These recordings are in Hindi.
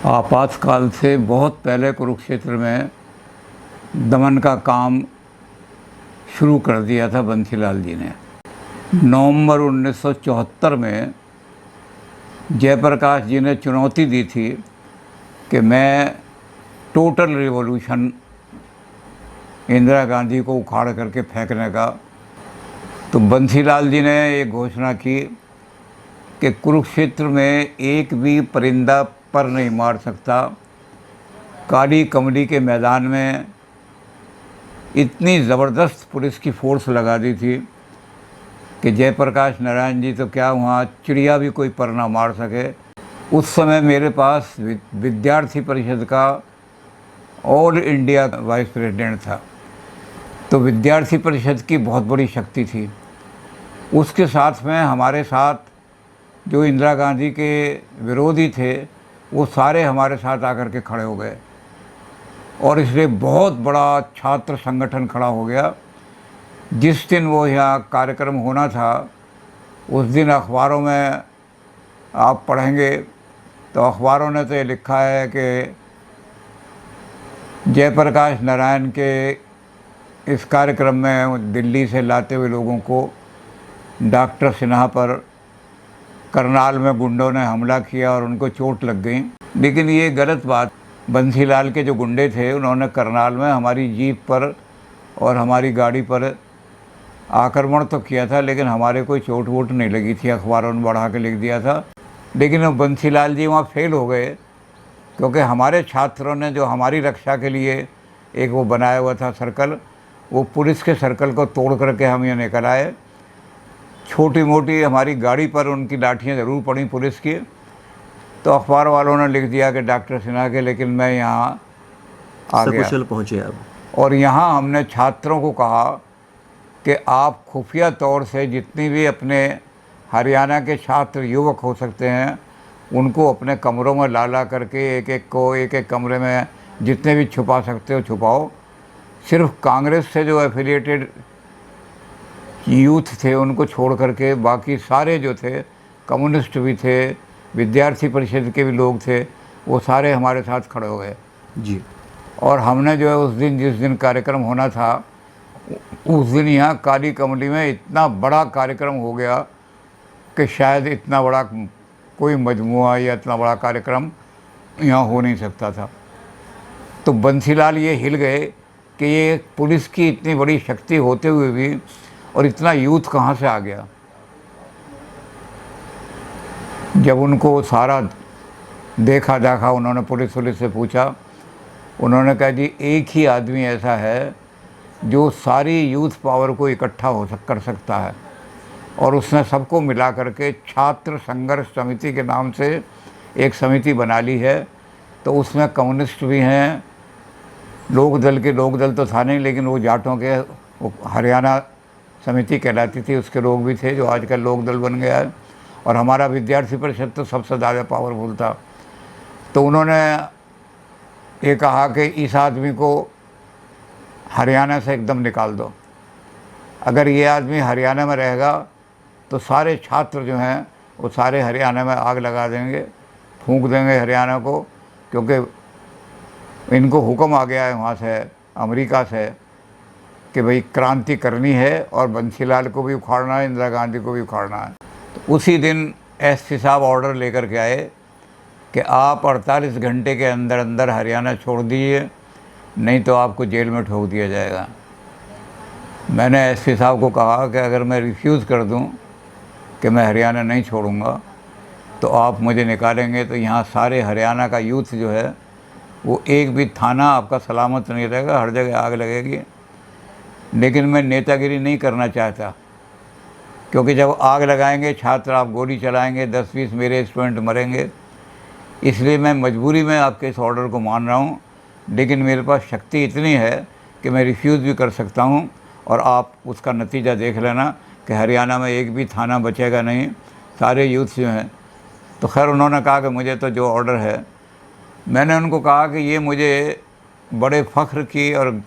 आपातकाल से बहुत पहले कुरुक्षेत्र में दमन का काम शुरू कर दिया था बंसीलाल जी ने। नवंबर 1974 में जयप्रकाश जी ने चुनौती दी थी कि मैं टोटल रिवॉल्यूशन इंदिरा गांधी को उखाड़ करके फेंकने का, तो बंसीलाल जी ने ये घोषणा की कि कुरुक्षेत्र में एक भी परिंदा पर नहीं मार सकता। काली कमली के मैदान में इतनी ज़बरदस्त पुलिस की फोर्स लगा दी थी कि जयप्रकाश नारायण जी तो क्या, वहाँ चिड़िया भी कोई पर ना मार सके। उस समय मेरे पास विद्यार्थी परिषद का ऑल इंडिया वाइस प्रेसिडेंट था, तो विद्यार्थी परिषद की बहुत बड़ी शक्ति थी। उसके साथ में हमारे साथ जो इंदिरा गांधी के विरोधी थे वो सारे हमारे साथ आकर के खड़े हो गए और इसलिए बहुत बड़ा छात्र संगठन खड़ा हो गया। जिस दिन वो यहाँ कार्यक्रम होना था उस दिन अखबारों में आप पढ़ेंगे तो अखबारों ने तो ये लिखा है कि जयप्रकाश नारायण के इस कार्यक्रम में दिल्ली से लाते हुए लोगों को डॉक्टर सिन्हा पर करनाल में गुंडों ने हमला किया और उनको चोट लग गई। लेकिन ये गलत बात, बंसीलाल के जो गुंडे थे उन्होंने करनाल में हमारी जीप पर और हमारी गाड़ी पर आक्रमण तो किया था, लेकिन हमारे कोई चोट वोट नहीं लगी थी। अखबारों ने बढ़ा के लिख दिया था। लेकिन वो बंसीलाल जी वहाँ फेल हो गए क्योंकि हमारे छात्रों ने जो हमारी रक्षा के लिए एक वो बनाया हुआ था सर्कल, वो पुलिस के सर्कल को तोड़ करके हम यहाँ निकल आए। छोटी मोटी हमारी गाड़ी पर उनकी लाठियाँ ज़रूर पड़ी पुलिस की। तो अखबार वालों ने लिख दिया कि डॉक्टर सिन्हा के, लेकिन मैं यहाँ आ गया। सकुशल पहुँचे आप। और यहाँ हमने छात्रों को कहा कि आप खुफिया तौर से जितनी भी अपने हरियाणा के छात्र युवक हो सकते हैं उनको अपने कमरों में ला करके एक एक कमरे में जितने भी छुपा सकते हो छुपाओ। सिर्फ कांग्रेस से जो एफिलिएटेड यूथ थे उनको छोड़ करके बाकी सारे जो थे, कम्युनिस्ट भी थे, विद्यार्थी परिषद के भी लोग थे, वो सारे हमारे साथ खड़े हो गए जी। और हमने जो है उस दिन जिस दिन कार्यक्रम होना था उस दिन यहाँ काली कमली में इतना बड़ा कार्यक्रम हो गया कि शायद इतना बड़ा कोई मजमुआ या इतना बड़ा कार्यक्रम यहाँ हो नहीं सकता था। तो बंसीलाल ये हिल गए कि ये पुलिस की इतनी बड़ी शक्ति होते हुए भी और इतना यूथ कहाँ से आ गया। जब उनको सारा देखा उन्होंने पुलिस से पूछा, उन्होंने कहा जी एक ही आदमी ऐसा है जो सारी यूथ पावर को इकट्ठा कर सकता है, और उसने सबको मिला करके छात्र संघर्ष समिति के नाम से एक समिति बना ली है। तो उसमें कम्युनिस्ट भी हैं, लोक दल तो था नहीं, लेकिन वो जाटों के वो हरियाणा समिति कहलाती थी उसके लोग भी थे, जो आजकल लोक दल बन गया है। और हमारा विद्यार्थी परिषद तो सबसे ज़्यादा पावरफुल था। तो उन्होंने ये कहा कि इस आदमी को हरियाणा से एकदम निकाल दो। अगर ये आदमी हरियाणा में रहेगा तो सारे छात्र जो हैं वो सारे हरियाणा में आग लगा देंगे, फूंक देंगे हरियाणा को, क्योंकि इनको हुक्म आ गया है वहाँ से, अमेरिका से, कि भाई क्रांति करनी है और बंसीलाल को भी उखाड़ना है, इंदिरा गांधी को भी उखाड़ना है। तो उसी दिन एसपी साहब ऑर्डर लेकर के आए कि आप 48 घंटे के अंदर अंदर हरियाणा छोड़ दीजिए, नहीं तो आपको जेल में ठोक दिया जाएगा। मैंने एसपी साहब को कहा कि अगर मैं रिफ्यूज़ कर दूं कि मैं हरियाणा नहीं छोड़ूंगा तो आप मुझे निकालेंगे, तो यहाँ सारे हरियाणा का यूथ जो है वो एक भी थाना आपका सलामत नहीं रहेगा, हर जगह आग लगेगी। लेकिन मैं नेतागिरी नहीं करना चाहता, क्योंकि जब आग लगाएंगे छात्र, आप गोली चलाएंगे, 10-20 मेरे स्टूडेंट मरेंगे। इसलिए मैं मजबूरी में आपके इस ऑर्डर को मान रहा हूँ, लेकिन मेरे पास शक्ति इतनी है कि मैं रिफ्यूज़ भी कर सकता हूँ और आप उसका नतीजा देख लेना कि हरियाणा में एक भी थाना बचेगा नहीं, सारे यूथ जो हैं। तो खैर उन्होंने कहा कि मुझे तो जो ऑर्डर है, मैंने उनको कहा कि ये मुझे बड़े फ़ख्र की और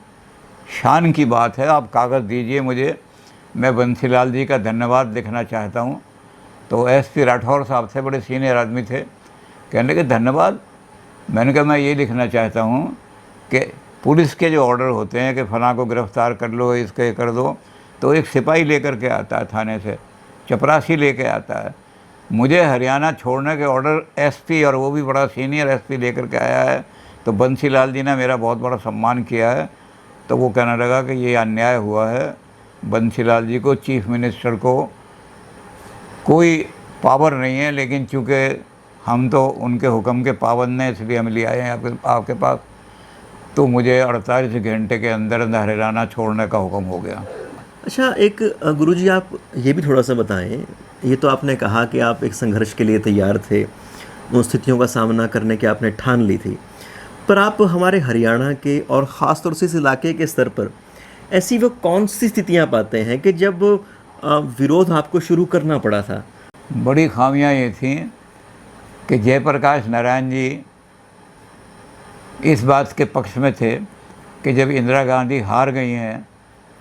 शान की बात है, आप कागज़ दीजिए मुझे, मैं बंसीलाल जी का धन्यवाद लिखना चाहता हूँ। तो एसपी राठौर साहब थे, बड़े सीनियर आदमी थे, कहने के धन्यवाद, मैंने कहा मैं ये लिखना चाहता हूँ कि पुलिस के जो ऑर्डर होते हैं कि फ़लाँ को गिरफ़्तार कर लो, इसको ये कर दो, तो एक सिपाही लेकर के आता है थाने से, चपरासी लेके आता है। मुझे हरियाणा छोड़ने के ऑर्डर एसपी, और वो भी बड़ा सीनियर एसपी लेकर के आया है। तो बंसी लाल जी ने मेरा बहुत बड़ा सम्मान किया है। तो वो कहने लगा कि ये अन्याय हुआ है, बंसी लाल जी को, चीफ मिनिस्टर को कोई पावर नहीं है, लेकिन चूँकि हम तो उनके हुक्म के पाबंद हैं, इसलिए हम ले आए हैं आपके पास। तो मुझे 48 घंटे के अंदर अंदर हरियाणा छोड़ने का हुक्म हो गया। अच्छा, एक गुरुजी आप ये भी थोड़ा सा बताएं, ये तो आपने कहा कि आप एक संघर्ष के लिए तैयार थे, उन स्थितियों का सामना करने की आपने ठान ली थी, पर आप हमारे हरियाणा के और ख़ास तौर से इस इलाके के स्तर पर ऐसी वो कौन सी स्थितियां पाते हैं कि जब विरोध आपको शुरू करना पड़ा था? बड़ी खामियां ये थी कि जयप्रकाश नारायण जी इस बात के पक्ष में थे कि जब इंदिरा गांधी हार गई हैं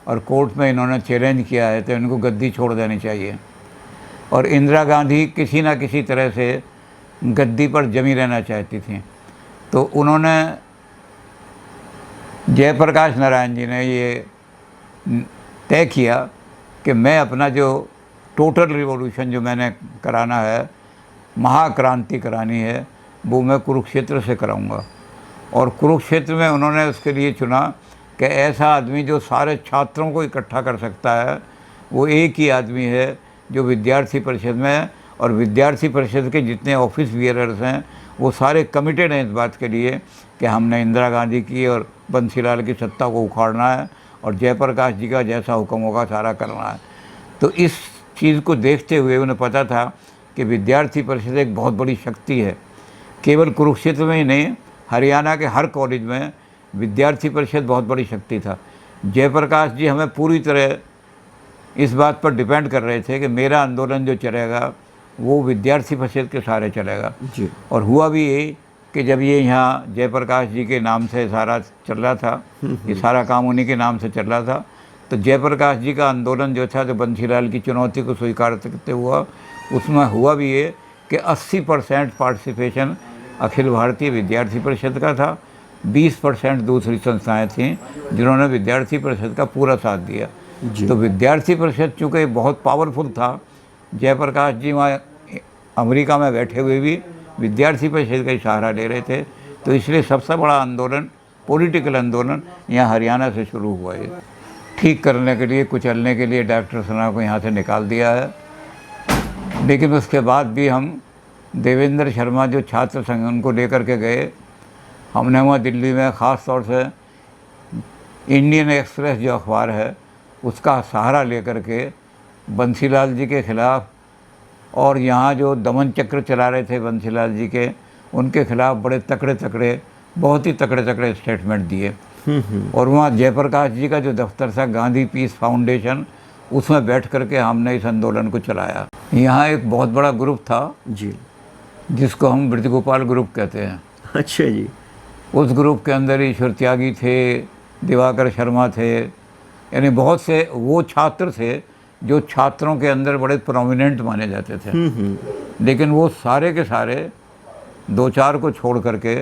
और कोर्ट में इन्होंने चैलेंज किया है तो इनको गद्दी छोड़ देनी चाहिए, और इंदिरा गांधी किसी ना किसी तरह से गद्दी पर जमी रहना चाहती थी। तो उन्होंने, जयप्रकाश नारायण जी ने ये तय किया कि मैं अपना जो टोटल रिवॉल्यूशन जो मैंने कराना है, महाक्रांति करानी है, वो मैं कुरुक्षेत्र से कराऊंगा। और कुरुक्षेत्र में उन्होंने उसके लिए चुना कि ऐसा आदमी जो सारे छात्रों को इकट्ठा कर सकता है, वो एक ही आदमी है जो विद्यार्थी परिषद में है। और विद्यार्थी परिषद के जितने ऑफिस बियरर्स हैं वो सारे कमिटेड हैं इस बात के लिए कि हमने इंदिरा गांधी की और बंसीलाल की सत्ता को उखाड़ना है और जयप्रकाश जी का जैसा हुक्म होगा सारा करना है। तो इस चीज़ को देखते हुए उन्हें पता था कि विद्यार्थी परिषद एक बहुत बड़ी शक्ति है। केवल कुरुक्षेत्र में ही नहीं, हरियाणा के हर कॉलेज में विद्यार्थी परिषद बहुत बड़ी शक्ति था। जयप्रकाश जी हमें पूरी तरह इस बात पर डिपेंड कर रहे थे कि मेरा आंदोलन जो चलेगा वो विद्यार्थी परिषद के सहारे चलेगा जी। और हुआ भी यही कि जब ये यहाँ जयप्रकाश जी के नाम से सारा चल रहा था, ये सारा काम उन्हीं के नाम से चल रहा था, तो जयप्रकाश जी का आंदोलन जो था, जो बंसीलाल की चुनौती को स्वीकार करते हुआ, उसमें हुआ भी ये कि 80% पार्टिसिपेशन अखिल भारतीय विद्यार्थी परिषद का था, 20% दूसरी संस्थाएं थीं जिन्होंने विद्यार्थी परिषद का पूरा साथ दिया। तो विद्यार्थी परिषद चूँकि बहुत पावरफुल था, जयप्रकाश जी वहाँ अमेरिका में बैठे हुए भी विद्यार्थी परिषद का ही सहारा ले रहे थे। तो इसलिए सबसे बड़ा आंदोलन, पॉलिटिकल आंदोलन यहाँ हरियाणा से शुरू हुआ है। ठीक करने के लिए, कुचलने के लिए डॉक्टर सिन्हा को यहाँ से निकाल दिया है, लेकिन उसके बाद भी हम देवेंद्र शर्मा जो छात्र संघ उनको लेकर के गए। हमने वहाँ दिल्ली में ख़ास तौर से इंडियन एक्सप्रेस जो अखबार है उसका सहारा लेकर के बंसीलाल जी के ख़िलाफ़, और यहाँ जो दमन चक्र चला रहे थे बंसीलाल जी के, उनके ख़िलाफ़ बड़े तकड़े तकड़े, बहुत ही तकड़े तकड़े स्टेटमेंट दिए। और वहाँ जयप्रकाश जी का जो दफ्तर था, गांधी पीस फाउंडेशन, उसमें बैठ करके हमने इस आंदोलन को चलाया। यहाँ एक बहुत बड़ा ग्रुप था जी, जिसको हम ब्रजगोपाल ग्रुप कहते हैं। अच्छा जी। उस ग्रुप के अंदर ईश्वर त्यागी थे, दिवाकर शर्मा थे, यानी बहुत से वो छात्र थे जो छात्रों के अंदर बड़े प्रोमिनेंट माने जाते थे। लेकिन वो सारे के सारे, 2-4 को छोड़ करके,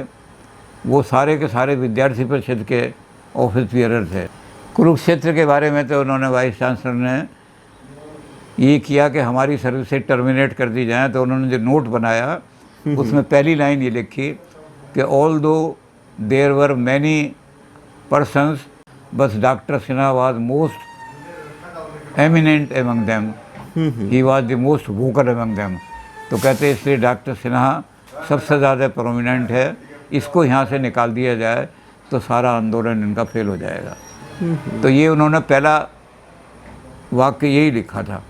वो सारे के सारे विद्यार्थी परिषद के ऑफिस बियरर थे। कुरुक्षेत्र के बारे में तो उन्होंने, वाइस चांसलर ने ये किया कि हमारी सर्विस से टर्मिनेट कर दी जाए। तो उन्होंने जो नोट बनाया उसमें पहली लाइन ये लिखी कि ऑल दो देयर वर मैनी पर्सन्स, बस doctor Sinha was most eminent among them, he was the most vocal among them. तो कहते इसलिए डॉक्टर सिन्हा सबसे ज़्यादा प्रोमिनेंट है, इसको यहाँ से निकाल दिया जाए तो सारा आंदोलन इनका फेल हो जाएगा। तो ये उन्होंने पहला वाक्य यही लिखा था।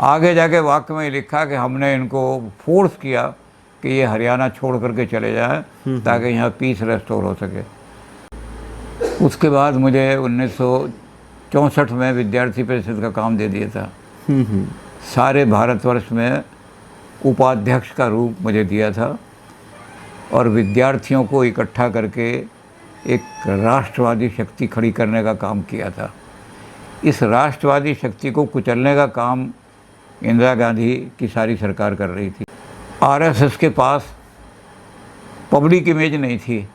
आगे जाके वाक्य में लिखा कि हमने इनको फोर्स किया कि ये हरियाणा छोड़ करके चले जाएं ताकि यहाँ पीस रेस्टोर हो सके। उसके बाद मुझे 1964 में विद्यार्थी परिषद का काम दे दिया था। सारे भारतवर्ष में उपाध्यक्ष का रूप मुझे दिया था और विद्यार्थियों को इकट्ठा करके एक राष्ट्रवादी शक्ति खड़ी करने का काम किया था। इस राष्ट्रवादी शक्ति को कुचलने का काम इंदिरा गांधी की सारी सरकार कर रही थी। आरएसएस के पास पब्लिक इमेज नहीं थी।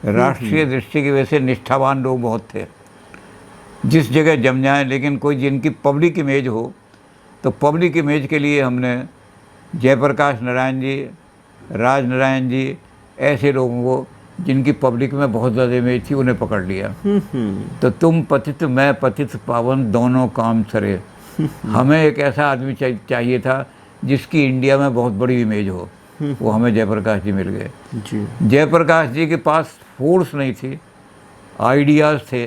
राष्ट्रीय दृष्टि की वजह से निष्ठावान लोग बहुत थे, जिस जगह जम जाएं, लेकिन कोई जिनकी पब्लिक इमेज हो, तो पब्लिक इमेज के लिए हमने जयप्रकाश नारायण जी, राज नारायण जी, ऐसे लोगों को जिनकी पब्लिक में बहुत ज़्यादा इमेज थी, उन्हें पकड़ लिया। तो तुम पतित मैं पतित पावन दोनों काम सरे। हमें एक ऐसा आदमी चाहिए था जिसकी इंडिया में बहुत बड़ी इमेज हो, वो हमें जयप्रकाश जी मिल गए। जयप्रकाश जी के पास फोर्स नहीं थी, आइडियाज़ थे।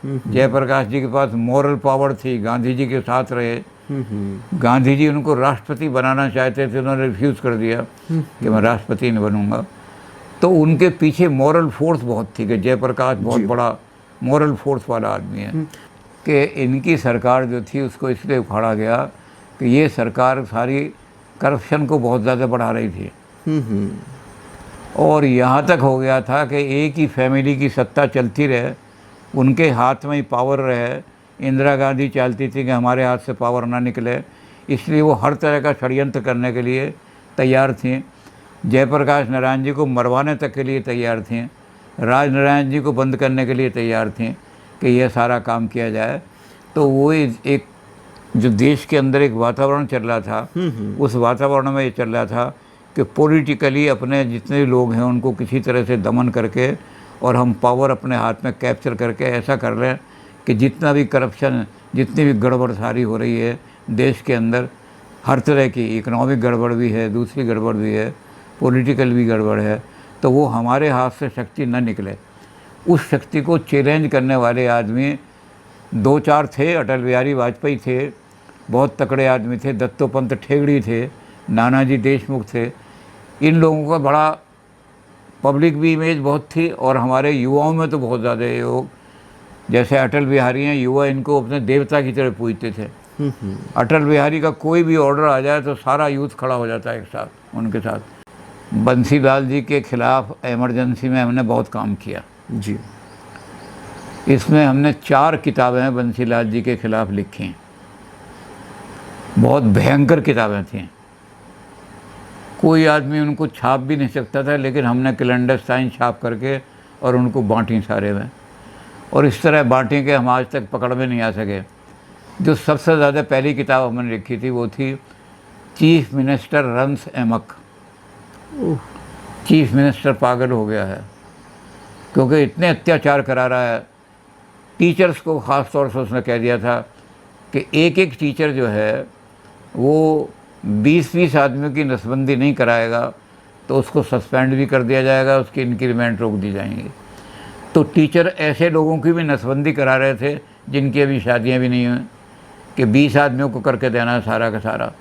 जयप्रकाश जी के पास मॉरल पावर थी, गांधी जी के साथ रहे। गांधी जी उनको राष्ट्रपति बनाना चाहते थे, उन्होंने रिफ्यूज़ कर दिया कि मैं राष्ट्रपति नहीं बनूंगा। तो उनके पीछे मॉरल फोर्स बहुत थी कि जयप्रकाश बहुत बड़ा मॉरल फोर्स वाला आदमी है। कि इनकी सरकार जो थी उसको इसलिए उखाड़ा गया कि ये सरकार सारी करप्शन को बहुत ज़्यादा बढ़ा रही थी। और यहाँ तक हो गया था कि एक ही फैमिली की सत्ता चलती रहे, उनके हाथ में ही पावर रहे। इंदिरा गांधी चाहती थी कि हमारे हाथ से पावर ना निकले, इसलिए वो हर तरह का षड्यंत्र करने के लिए तैयार थी। जयप्रकाश नारायण जी को मरवाने तक के लिए तैयार थी, राज नारायण जी को बंद करने के लिए तैयार थी कि यह सारा काम किया जाए। तो वो एक जो देश के अंदर एक वातावरण चल रहा था, उस वातावरण में ये चल रहा था कि पॉलिटिकली अपने जितने लोग हैं उनको किसी तरह से दमन करके और हम पावर अपने हाथ में कैप्चर करके ऐसा कर रहे हैं कि जितना भी करप्शन, जितनी भी गड़बड़ सारी हो रही है देश के अंदर, हर तरह की इकोनॉमिक गड़बड़ भी है, दूसरी गड़बड़ भी है, पॉलिटिकल भी गड़बड़ है, तो वो हमारे हाथ से शक्ति न निकले। उस शक्ति को चैलेंज करने वाले आदमी दो चार थे। अटल बिहारी वाजपेयी थे, बहुत तकड़े आदमी थे। दत्तोपंत ठेंगड़ी थे, नानाजी देशमुख थे। इन लोगों का बड़ा पब्लिक भी इमेज बहुत थी और हमारे युवाओं में तो बहुत ज़्यादा योग, जैसे अटल बिहारी हैं, युवा इनको अपने देवता की तरह पूजते थे। अटल बिहारी का कोई भी ऑर्डर आ जाए तो सारा यूथ खड़ा हो जाता है एक साथ उनके साथ। बंसीलाल जी के खिलाफ इमरजेंसी में हमने बहुत काम किया जी। इसमें हमने 4 किताबें बंसीलाल जी के खिलाफ लिखी, बहुत भयंकर किताबें थीं। कोई आदमी उनको छाप भी नहीं सकता था, लेकिन हमने क्लैंडस्टाइन छाप करके और उनको बांटी सारे में, और इस तरह बांटी के हम आज तक पकड़ में नहीं आ सके। जो सबसे ज़्यादा पहली किताब हमने लिखी थी वो थी चीफ मिनिस्टर रन्स एमक। चीफ मिनिस्टर पागल हो गया है क्योंकि इतने अत्याचार करा रहा है। टीचर्स को ख़ास तौर से उसने कह दिया था कि एक एक टीचर जो है वो 20-20 आदमियों की नसबंदी नहीं कराएगा तो उसको सस्पेंड भी कर दिया जाएगा, उसकी इंक्रीमेंट रोक दी जाएंगी। तो टीचर ऐसे लोगों की भी नसबंदी करा रहे थे जिनकी अभी शादियां भी नहीं हुई कि 20 आदमियों को करके देना है सारा का सारा,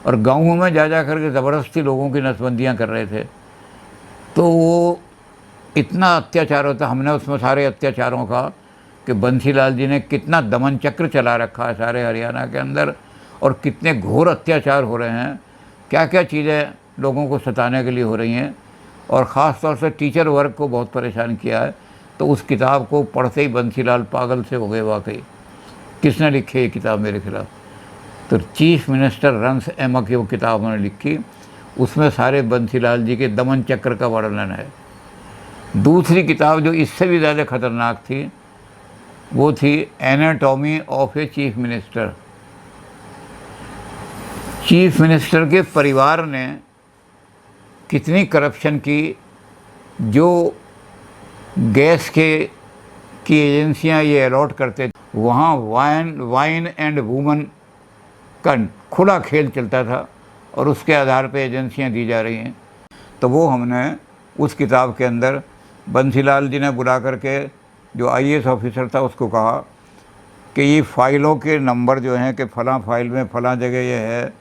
और गाँवों में जा करके ज़बरदस्ती लोगों की नसबंदियाँ कर रहे थे। तो वो इतना अत्याचार होता, हमने उसमें सारे अत्याचारों का कि बंसीलाल जी ने कितना दमन चक्र चला रखा है सारे हरियाणा के अंदर और कितने घोर अत्याचार हो रहे हैं, क्या क्या चीज़ें लोगों को सताने के लिए हो रही हैं, और ख़ास तौर से टीचर वर्ग को बहुत परेशान किया है। तो उस किताब को पढ़ते ही बंसीलाल पागल से हो गए वाकई। किसने लिखी ये किताब मेरे खिलाफ? तो चीफ मिनिस्टर रन्स एमक की वो किताब मैंने लिखी, उसमें सारे बंसीलाल जी के दमन चक्र का वर्णन है। दूसरी किताब जो इससे भी ज़्यादा खतरनाक थी वो थी anatomy of a chief minister. Chief minister के परिवार ने कितनी करप्शन की, जो गैस की एजेंसियां ये अलॉट करते, वहाँ वाइन एंड वुमन का खुला खेल चलता था और उसके आधार पे एजेंसियां दी जा रही हैं। तो वो हमने उस किताब के अंदर बंसीलाल जी ने बुला करके जो IAS ऑफिसर था उसको कहा कि ये फ़ाइलों के नंबर जो हैं कि फ़लाँ फाइल में फ़लाँ जगह ये है,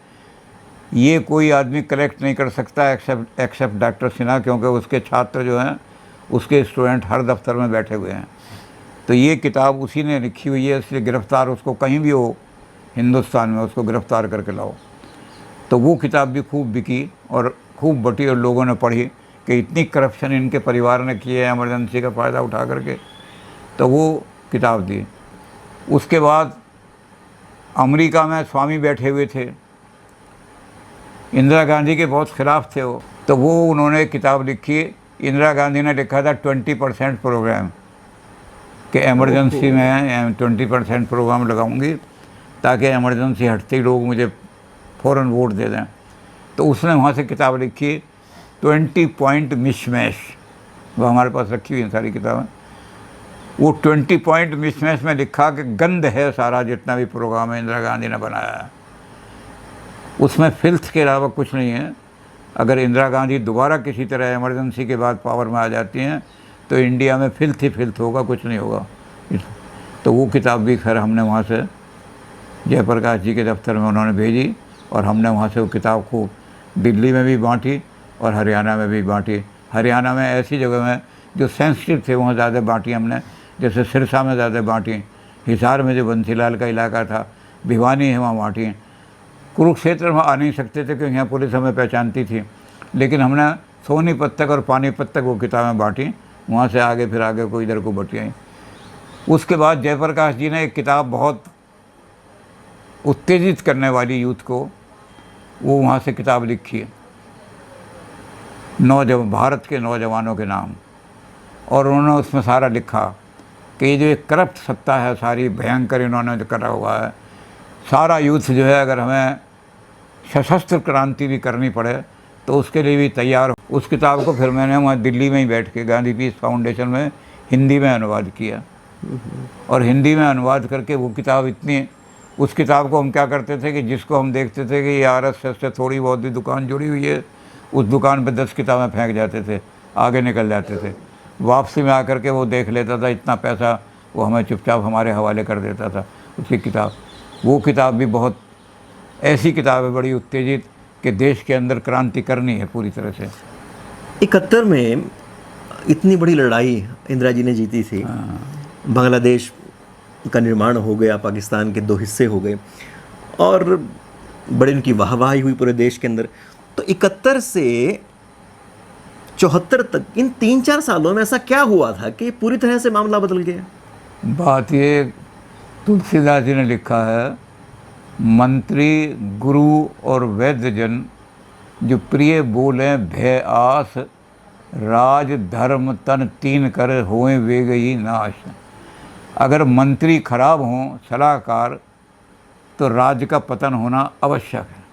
ये कोई आदमी कलेक्ट नहीं कर सकता एक्सेप्ट डॉक्टर सिन्हा, क्योंकि उसके छात्र जो हैं, उसके स्टूडेंट हर दफ्तर में बैठे हुए हैं। तो ये किताब उसी ने लिखी हुई है, इसलिए गिरफ़्तार उसको कहीं भी हो हिंदुस्तान में उसको गिरफ़्तार करके लाओ। तो वो किताब भी खूब बिकी और खूब बटी और लोगों ने पढ़ी कि इतनी करप्शन इनके परिवार ने की है एमरजेंसी का फ़ायदा उठा करके। तो वो किताब दी। उसके बाद अमेरिका में स्वामी बैठे हुए थे, इंदिरा गांधी के बहुत ख़िलाफ़ थे वो, तो वो उन्होंने किताब लिखी, इंदिरा गांधी ने लिखा था 20% प्रोग्राम, कि एमरजेंसी में 20% प्रोग्राम लगाऊंगी ताकि एमरजेंसी हटते ही लोग मुझे फ़ौरन वोट दे दें। तो उसने वहाँ से किताब लिखी 20 पॉइंट मिशमैश, वो हमारे पास रखी हुई हैं सारी किताबें। वो 20 पॉइंट मिशमैश में लिखा कि गंद है सारा जितना भी प्रोग्राम है इंदिरा गांधी ने बनाया है, उसमें फिल्थ के अलावा कुछ नहीं है। अगर इंदिरा गांधी दोबारा किसी तरह इमरजेंसी के बाद पावर में आ जाती हैं तो इंडिया में फिल्थ ही फिल्थ होगा, कुछ नहीं होगा। तो वो किताब भी खैर हमने वहाँ से जयप्रकाश जी के दफ्तर में उन्होंने भेजी और हमने वहाँ से वो किताब को दिल्ली में भी बांटी और हरियाणा में भी बांटी। हरियाणा में ऐसी जगह में जो सेंसिटिव थे वहाँ ज़्यादा बांटी हमने, जैसे सिरसा में ज़्यादा बांटी, हिसार में जो बंसीलाल का इलाका था, भिवानी है वहाँ बांटी। कुरुक्षेत्र में आ नहीं सकते थे क्योंकि यहाँ पुलिस हमें पहचानती थी, लेकिन हमने सोनीपत तक और पानीपत तक वो किताबें बांटी, वहाँ से आगे फिर आगे को इधर को बटी आई। उसके बाद जयप्रकाश जी ने एक किताब बहुत उत्तेजित करने वाली यूथ को, वो वहाँ से किताब लिखी है, भारत के नौजवानों के नाम। और उन्होंने उसमें सारा लिखा कि ये जो एक करप्ट सत्ता है सारी भयंकर इन्होंने जो करा हुआ है, सारा यूथ जो है अगर हमें सशस्त्र क्रांति भी करनी पड़े तो उसके लिए भी तैयार हो। उस किताब को फिर मैंने वहाँ दिल्ली में ही बैठ के गांधी पीस फाउंडेशन में हिंदी में अनुवाद किया और हिंदी में अनुवाद करके वो किताब इतनी, उस किताब को हम क्या करते थे कि जिसको हम देखते थे कि ये RSS से थोड़ी बहुत भी दुकान जुड़ी हुई है, उस दुकान पे 10 किताबें फेंक जाते थे, आगे निकल जाते थे। वापसी में आकर के वो देख लेता था, इतना पैसा वो हमें चुपचाप हमारे हवाले कर देता था उसकी किताब। वो किताब भी बहुत ऐसी किताब है बड़ी उत्तेजित कि देश के अंदर क्रांति करनी है पूरी तरह से। 71 में इतनी बड़ी लड़ाई इंदिरा जी ने जीती थी, बांग्लादेश का निर्माण हो गया, पाकिस्तान के 2 हिस्से हो गए और बड़ी उनकी वाहवाही हुई पूरे देश के अंदर। तो 71 से 74 तक इन 3-4 सालों में ऐसा क्या हुआ था कि पूरी तरह से मामला बदल गया? बात ये तुलसीदास जी ने लिखा है, मंत्री गुरु और वैद्य जन जो प्रिय बोले भय आस, राज धर्म तन तीन कर होए वे गई नाश। अगर मंत्री खराब हों, सलाहकार, तो राज्य का पतन होना आवश्यक है।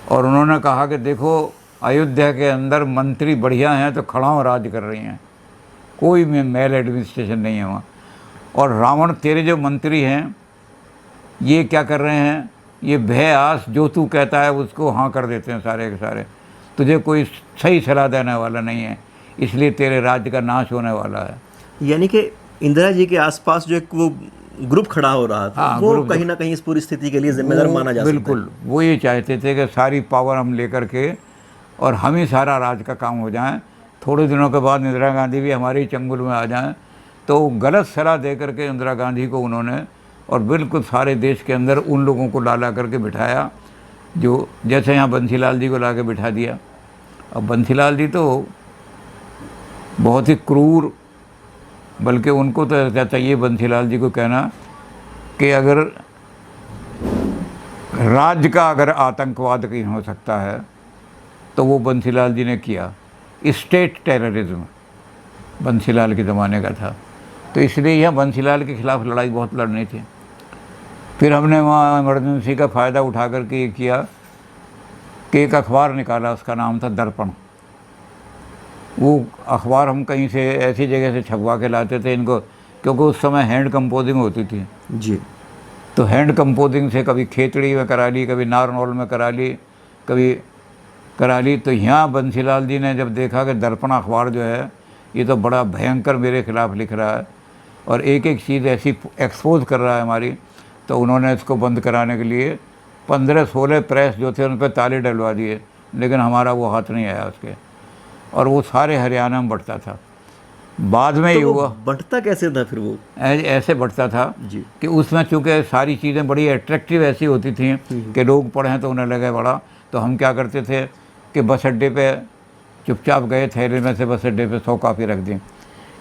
और उन्होंने कहा कि देखो अयोध्या के अंदर मंत्री बढ़िया हैं तो खड़ाऊ राज कर रही हैं, कोई में मेल एडमिनिस्ट्रेशन नहीं है वहाँ। और रावण तेरे जो मंत्री हैं ये क्या कर रहे हैं, ये भय आस जो तू कहता है उसको हाँ कर देते हैं सारे के सारे, तुझे कोई सही सलाह देने वाला नहीं है, इसलिए तेरे राज्य का नाश होने वाला है। यानी कि इंदिरा जी के आसपास जो एक वो ग्रुप खड़ा हो रहा था, हाँ, वो कहीं ना कहीं इस पूरी स्थिति के लिए जिम्मेदार माना जा सकता है। बिल्कुल, वो ये चाहते थे कि सारी पावर हम लेकर के और हम ही सारा राज का काम हो जाएं। थोड़े दिनों के बाद इंदिरा गांधी भी हमारी चंगुल में आ जाएं। तो गलत सलाह दे करके इंदिरा गांधी को उन्होंने और बिल्कुल सारे देश के अंदर उन लोगों को ला करके बिठाया जो, जैसे यहाँ बंसीलाल जी को ला के बिठा दिया। अब बंसीलाल जी तो बहुत ही क्रूर, बल्कि उनको तो ऐसा चाहिए बंसीलाल जी को कहना कि अगर राज्य का अगर आतंकवाद कहीं हो सकता है तो वो बंसीलाल जी ने किया। स्टेट टेररिज्म बंसीलाल के ज़माने का था, तो इसलिए यह बंसीलाल के ख़िलाफ़ लड़ाई बहुत लड़नी थी। फिर हमने वहाँ इमरजेंसी का फ़ायदा उठा करके ये किया कि एक अखबार निकाला, उसका नाम था दर्पण। वो अखबार हम कहीं से ऐसी जगह से छपवा के लाते थे इनको, क्योंकि उस समय हैंड कंपोजिंग होती थी जी। तो हैंड कंपोजिंग से कभी खेतड़ी में करा ली, कभी नारनौल में करा ली, कभी करा ली। तो यहाँ बंसीलाल जी ने जब देखा कि दर्पण अखबार जो है ये तो बड़ा भयंकर मेरे ख़िलाफ़ लिख रहा है और एक एक चीज़ ऐसी एक्सपोज कर रहा है हमारी, तो उन्होंने इसको बंद कराने के लिए 15-16 प्रेस जो थे उन पर ताले डलवा दिए, लेकिन हमारा वो हाथ नहीं आया उसके, और वो सारे हरियाणा में बढ़ता था। बाद में तो ये हुआ, बढ़ता कैसे था फिर वो? ऐसे बढ़ता था जी। कि उसमें चूँकि सारी चीज़ें बड़ी अट्रैक्टिव ऐसी होती थी कि लोग पढ़ें तो उन्हें लगे बड़ा। तो हम क्या करते थे कि बस अड्डे पे चुपचाप गए, थैले में से बस अड्डे पे 100 कापी रख दी,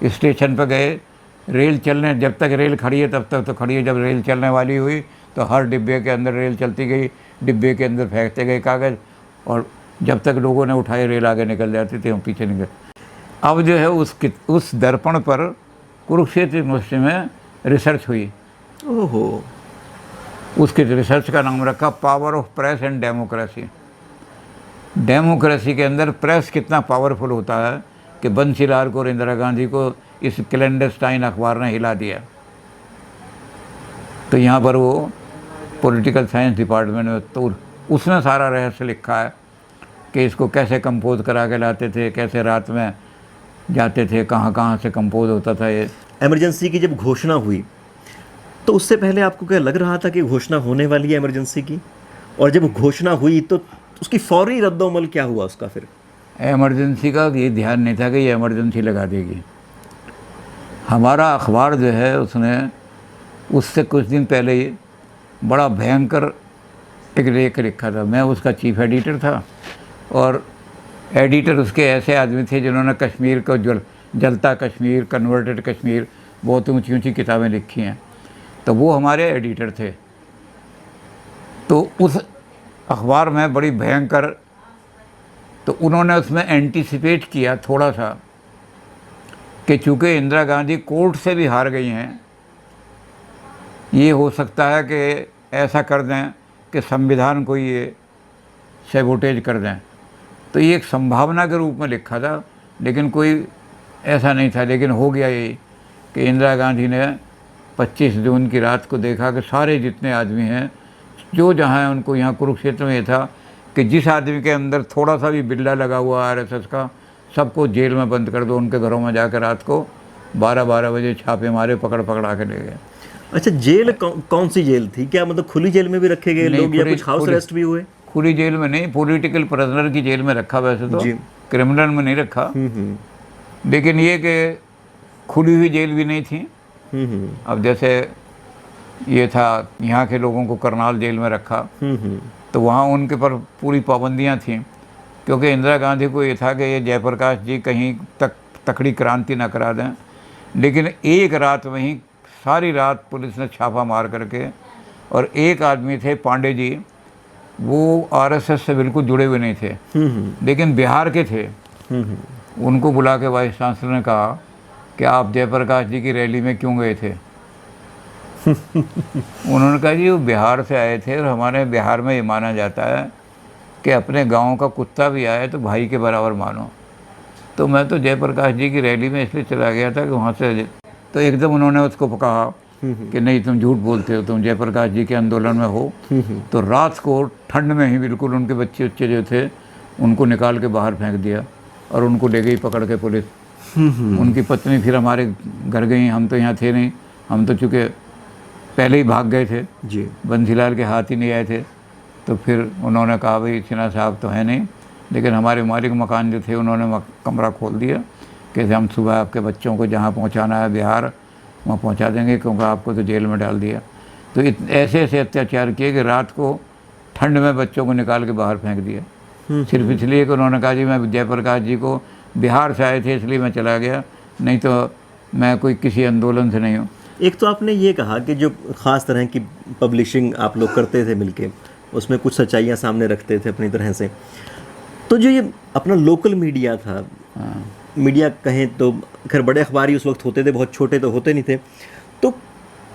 स्टेशन पे गए, रेल चलने, जब तक रेल खड़ी है तब तक तो खड़ी है, जब रेल चलने वाली हुई तो हर डिब्बे के अंदर, रेल चलती गई, डिब्बे के अंदर फेंकते गए कागज़ और जब तक लोगों ने उठाई रेल आगे निकल जाती थी हम पीछे निकल। अब जो है उस दर्पण पर कुरुक्षेत्र यूनिवर्सिटी में रिसर्च हुई। ओहो। उसके रिसर्च का नाम रखा power of press and democracy. Democracy के अंदर प्रेस कितना पावरफुल होता है कि बंसीलाल को और इंदिरा गांधी को इस क्लैंडस्टाइन अखबार ने हिला दिया। तो यहाँ पर वो पॉलिटिकल साइंस डिपार्टमेंट में तो उसने सारा रहस्य लिखा है कि इसको कैसे कंपोज करा के लाते थे, कैसे रात में जाते थे, कहाँ कहाँ से कंपोज होता था। ये इमरजेंसी की जब घोषणा हुई तो उससे पहले आपको क्या लग रहा था कि घोषणा होने वाली है इमरजेंसी की? और जब घोषणा हुई तो उसकी फौरी रद्दोमल क्या हुआ उसका फिर? इमरजेंसी का ये ध्यान नहीं था कि ये इमरजेंसी लगा देगी। हमारा अखबार जो है उसने उससे कुछ दिन पहले ही बड़ा भयंकर एक लेख लिखा था। मैं उसका चीफ एडिटर था और एडिटर उसके ऐसे आदमी थे जिन्होंने कश्मीर को जलता कश्मीर, कन्वर्टेड कश्मीर, बहुत ऊंची ऊंची किताबें लिखी हैं। तो वो हमारे एडिटर थे। तो उस अखबार में बड़ी भयंकर, तो उन्होंने उसमें एंटीसिपेट किया थोड़ा सा कि चूँकि इंदिरा गांधी कोर्ट से भी हार गई हैं, ये हो सकता है कि ऐसा कर दें कि संविधान को ये सैबोटेज कर दें। तो ये एक संभावना के रूप में लिखा था, लेकिन कोई ऐसा नहीं था। लेकिन हो गया ये कि इंदिरा गांधी ने 25 जून की रात को देखा कि सारे जितने आदमी हैं जो जहाँ हैं उनको, यहाँ कुरुक्षेत्र में ये था कि जिस आदमी के अंदर थोड़ा सा भी बिल्ला लगा हुआ आरएसएस का, सबको जेल में बंद कर दो। उनके घरों में जाकर रात को 12-12 बजे छापे मारे, पकड़ा के ले गए। अच्छा, जेल कौन सी जेल थी? क्या मतलब खुली जेल में भी रखे गए लोग या कुछ हाउस अरेस्ट भी हुए? खुली जेल में नहीं, पॉलिटिकल प्रिजनर की जेल में रखा वैसे तो, क्रिमिनल में नहीं रखा। लेकिन ये कि खुली हुई जेल भी नहीं थी। अब जैसे ये था यहाँ के लोगों को करनाल जेल में रखा, तो वहाँ उनके पर पूरी पाबंदियाँ थीं, क्योंकि इंदिरा गांधी को ये था कि ये जयप्रकाश जी कहीं तक तकड़ी क्रांति ना करा दें। लेकिन एक रात में ही सारी रात पुलिस ने छापा मार करके, और एक आदमी थे पांडे जी, वो आरएसएस से बिल्कुल जुड़े हुए नहीं थे, लेकिन बिहार के थे। उनको बुला के वाइस चांसलर ने कहा कि आप जयप्रकाश जी की रैली में क्यों गए थे? उन्होंने कहा जी वो बिहार से आए थे और हमारे बिहार में ये माना जाता है कि अपने गांव का कुत्ता भी आए तो भाई के बराबर मानो। तो मैं तो जयप्रकाश जी की रैली में इसलिए चला गया था कि वहाँ से, तो एकदम उन्होंने उसको कहा कि नहीं तुम झूठ बोलते हो, तुम जयप्रकाश जी के आंदोलन में हो। तो रात को ठंड में ही बिल्कुल उनके बच्चे जो थे उनको निकाल के बाहर फेंक दिया और उनको ले गई पकड़ के पुलिस। उनकी पत्नी फिर हमारे घर गई, हम तो यहाँ थे नहीं, हम तो चूँकि पहले ही भाग गए थे जी, बंसीलाल के हाथ ही नहीं आए थे। तो फिर उन्होंने कहा भाई सिन्हा साहब तो है नहीं, लेकिन हमारे मालिक मकान जो थे उन्होंने कमरा खोल दिया कि हम सुबह आपके बच्चों को जहाँ पहुँचाना है बिहार वहाँ पहुँचा देंगे, क्योंकि आपको तो जेल में डाल दिया। तो ऐसे ऐसे अत्याचार किए कि रात को ठंड में बच्चों को निकाल के बाहर फेंक दिया, सिर्फ इसलिए कि उन्होंने कहा जी मैं जयप्रकाश जी को बिहार से आए थे इसलिए मैं चला गया, नहीं तो मैं कोई किसी आंदोलन से नहीं हूँ। एक तो आपने ये कहा कि जो ख़ास तरह की पब्लिशिंग आप लोग करते थे मिलके, उसमें कुछ सच्चाइयाँ सामने रखते थे अपनी तरह से। तो जो ये अपना लोकल मीडिया था, मीडिया कहें तो खैर बड़े अखबार ही उस वक्त होते थे, बहुत छोटे तो होते नहीं थे, तो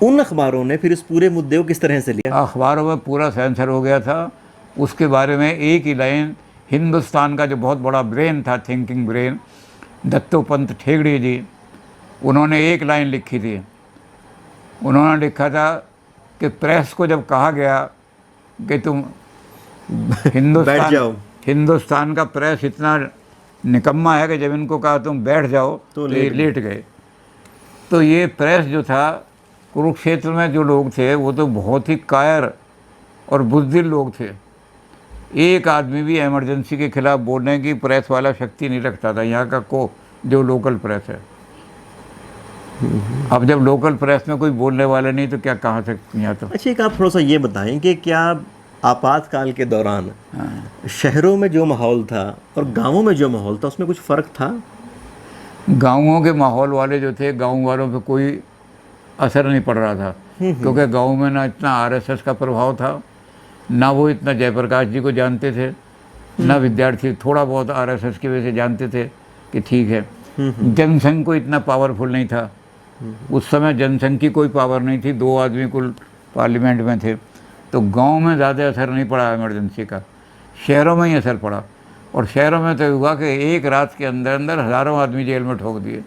उन अखबारों ने फिर इस पूरे मुद्दे को किस तरह से लिया? अखबारों में पूरा सेंसर हो गया था। उसके बारे में एक ही लाइन, हिंदुस्तान का जो बहुत बड़ा ब्रेन था, थिंकिंग ब्रेन, दत्तोपंत ठेंगड़ी जी, उन्होंने एक लाइन लिखी थी। उन्होंने लिखा था कि प्रेस को जब कहा गया कि तुम बैठ जाओ, हिंदुस्तान का प्रेस इतना निकम्मा है कि जब इनको कहा तुम बैठ जाओ तो ये लेट गए। तो ये प्रेस जो था, कुरुक्षेत्र में जो लोग थे वो तो बहुत ही कायर और बुज़दिल लोग थे। एक आदमी भी इमरजेंसी के खिलाफ बोलने की प्रेस वाला शक्ति नहीं रखता था, यहाँ का जो लोकल प्रेस है। अब जब लोकल प्रेस में कोई बोलने वाला नहीं तो क्या कहाँ से यहाँ तो। अच्छा, एक आप थोड़ा सा ये बताएं कि क्या आपातकाल के दौरान शहरों में जो माहौल था और गांवों में जो माहौल था उसमें कुछ फ़र्क था? गाँवों के माहौल वाले जो थे, गाँव वालों पे कोई असर नहीं पड़ रहा था, क्योंकि गाँव में ना इतना आरएसएस का प्रभाव था, ना वो इतना जयप्रकाश जी को जानते थे, ना विद्यार्थी थोड़ा बहुत आरएसएस की वजह से जानते थे कि ठीक है। जनसंघ को इतना पावरफुल नहीं था उस समय, जनसंघ की कोई पावर नहीं थी, 2 आदमी कुल पार्लियामेंट में थे। तो गांव में ज़्यादा असर नहीं पड़ा इमरजेंसी का, शहरों में ही असर पड़ा। और शहरों में तो हुआ कि एक रात के अंदर अंदर हज़ारों आदमी जेल में ठोक दिए।